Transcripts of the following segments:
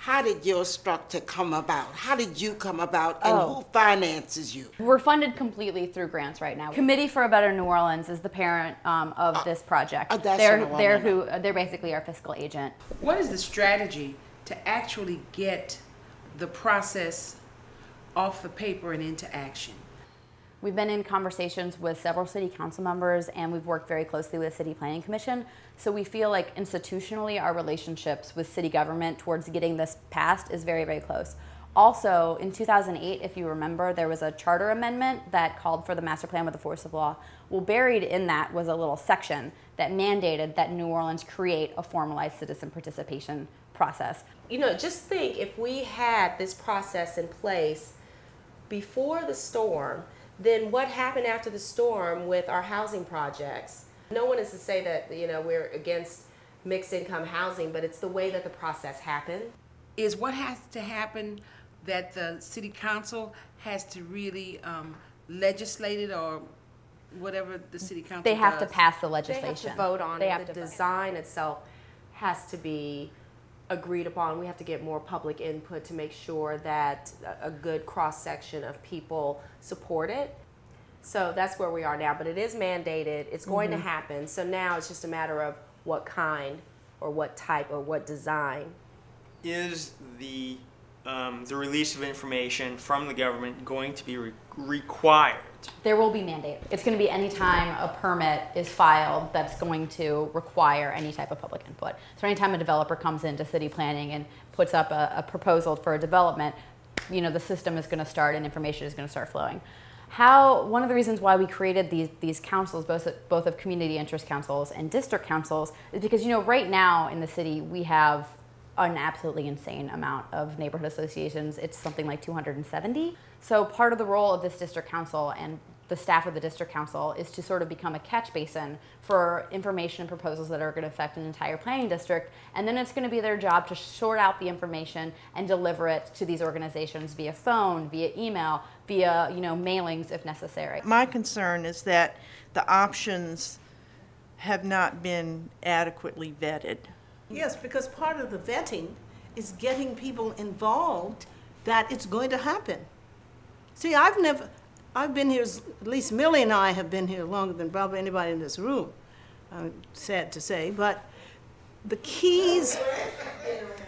How did your structure come about? How did you come about, and who finances you? We're funded completely through grants right now. Committee for a Better New Orleans is the parent of this project. They're basically our fiscal agent. What is the strategy to actually get the process off the paper and into action? We've been in conversations with several city council members, and we've worked very closely with the City Planning Commission. So we feel like institutionally our relationships with city government towards getting this passed is very, very close. Also, in 2008, if you remember, there was a charter amendment that called for the master plan with the force of law. Well, buried in that was a little section that mandated that New Orleans create a formalized citizen participation process. You know, just think if we had this process in place before the storm, then what happened after the storm with our housing projects? No one is to say that, you know, we're against mixed income housing, but it's the way that the process happened. Is what has to happen that the city council has to really legislate it, or whatever the city council They have does? to pass the legislation. They have to vote on it. The design itself has to be agreed upon. We have to get more public input to make sure that a good cross-section of people support it. So that's where we are now, but it is mandated. It's going to happen. So now it's just a matter of what kind or what type or what design. Is the release of information from the government going to be required? There will be mandate. It's going to be any time a permit is filed that's going to require any type of public input. So anytime a developer comes into city planning and puts up a proposal for a development, you know, the system is going to start and information is going to start flowing. One of the reasons why we created these councils, both of community interest councils and district councils, is because, you know, right now in the city we have an absolutely insane amount of neighborhood associations. It's something like 270. So part of the role of this district council and the staff of the district council is to sort of become a catch basin for information and proposals that are going to affect an entire planning district, and then it's going to be their job to sort out the information and deliver it to these organizations via phone, via email, via, you know, mailings if necessary. My concern is that the options have not been adequately vetted. Yes, because part of the vetting is getting people involved that it's going to happen. See, I've been here, at least Millie and I have been here longer than probably anybody in this room, I'm sad to say, but the keys,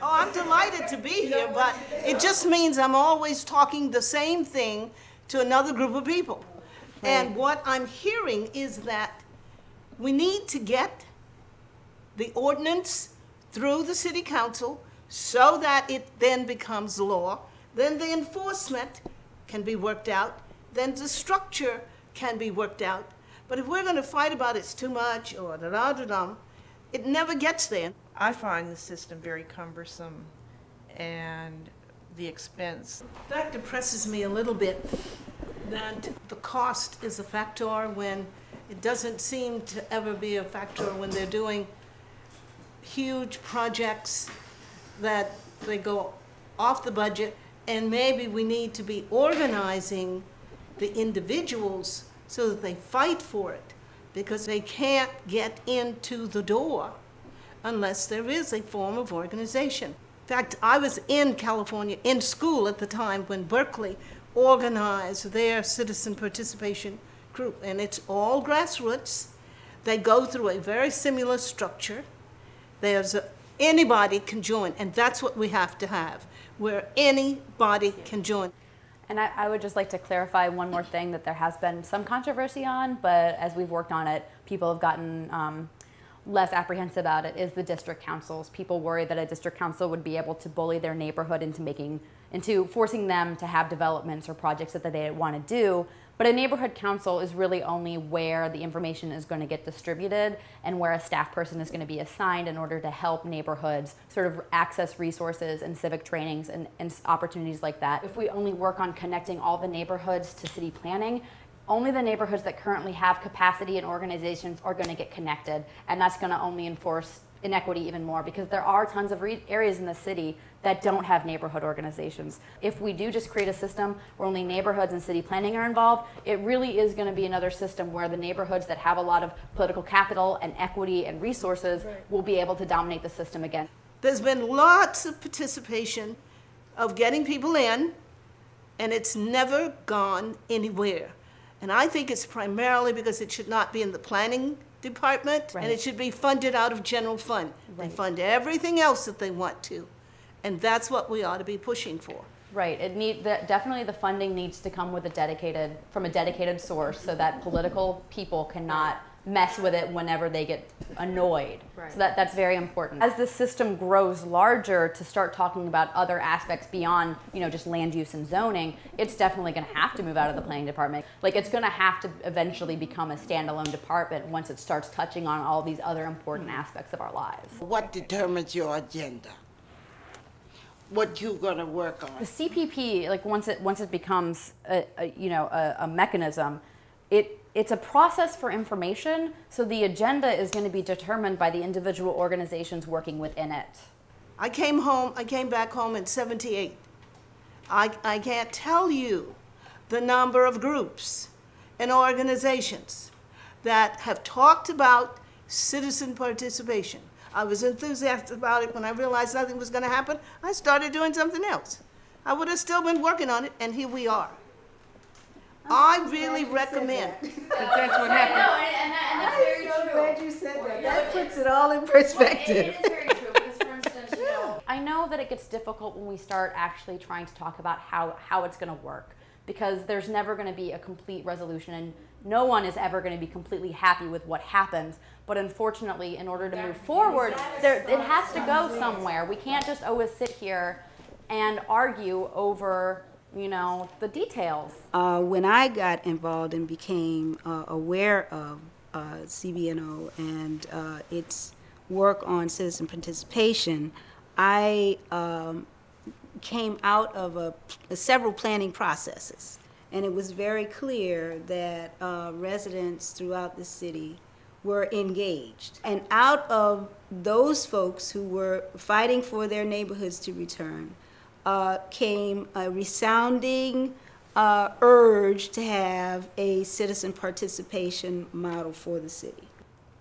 I'm delighted to be here, but it just means I'm always talking the same thing to another group of people. And what I'm hearing is that we need to get the ordinance through the city council so that it then becomes law. Then the enforcement can be worked out. Then the structure can be worked out. But if we're going to fight about it's too much or da-da-da-dum, it never gets there. I find the system very cumbersome and the expense. That depresses me a little bit, that the cost is a factor when it doesn't seem to ever be a factor when they're doing huge projects that they go off the budget, and maybe we need to be organizing the individuals so that they fight for it, because they can't get into the door unless there is a form of organization. In fact, I was in California in school at the time when Berkeley organized their citizen participation group, and it's all grassroots. They go through a very similar structure. Anybody can join, and that's what we have to have, where anybody can join. And I would just like to clarify one more thing that there has been some controversy on, but as we've worked on it, people have gotten less apprehensive about it, is the district councils. People worry that a district council would be able to bully their neighborhood into forcing them to have developments or projects that they want to do. But a neighborhood council is really only where the information is going to get distributed and where a staff person is going to be assigned in order to help neighborhoods sort of access resources and civic trainings and opportunities like that. If we only work on connecting all the neighborhoods to city planning, only the neighborhoods that currently have capacity and organizations are going to get connected, and that's going to only enforce inequity even more, because there are tons of areas in the city that don't have neighborhood organizations. If we do just create a system where only neighborhoods and city planning are involved, it really is going to be another system where the neighborhoods that have a lot of political capital and equity and resources will be able to dominate the system again. There's been lots of participation of getting people in, and it's never gone anywhere. And I think it's primarily because it should not be in the planning department, and it should be funded out of general fund. They fund everything else that they want to, and that's what we ought to be pushing for. Right. Definitely the funding needs to come with from a dedicated source, so that political people cannot mess with it whenever they get annoyed. Right. So that's very important. As the system grows larger, to start talking about other aspects beyond, just land use and zoning, it's definitely going to have to move out of the planning department. Like, it's going to have to eventually become a standalone department once it starts touching on all these other important aspects of our lives. What determines your agenda? What you gonna work on? The CPP, like once it becomes a mechanism, it's a process for information, so the agenda is going to be determined by the individual organizations working within it. I came back home in '78. I can't tell you the number of groups and organizations that have talked about citizen participation. I was enthusiastic about it. When I realized nothing was going to happen, I started doing something else. I would have still been working on it, and here we are. I really recommend. But that's what happened. And that's very true. Glad you said that. That puts it all in perspective. It is very true because, for instance, I know that it gets difficult when we start actually trying to talk about how it's going to work, because there's never going to be a complete resolution, and no one is ever going to be completely happy with what happens. But unfortunately, in order to move forward, it has to go somewhere. We can't just always sit here and argue over the details. When I got involved and became aware of CB&O and its work on citizen participation, I came out of several planning processes. And it was very clear that residents throughout the city were engaged. And out of those folks who were fighting for their neighborhoods to return, came a resounding urge to have a citizen participation model for the city.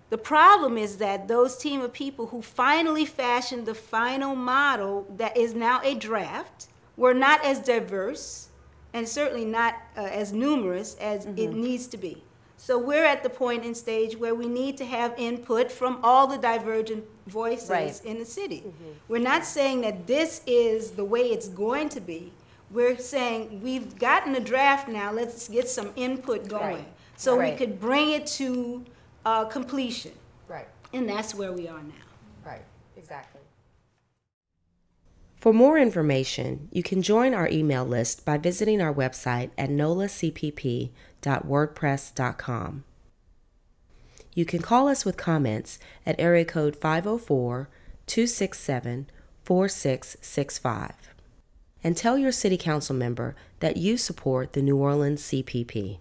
The problem is that those team of people who finally fashioned the final model that is now a draft were not as diverse and certainly not as numerous as it needs to be. So we're at the point and stage where we need to have input from all the divergent voices in the city. We're not saying that this is the way it's going to be. We're saying we've gotten a draft now, let's get some input going. So we could bring it to completion. Right. And that's where we are now. Right, exactly. For more information, you can join our email list by visiting our website at nolacpp.wordpress.com. You can call us with comments at area code 504-267-4665 and tell your city council member that you support the New Orleans CPP.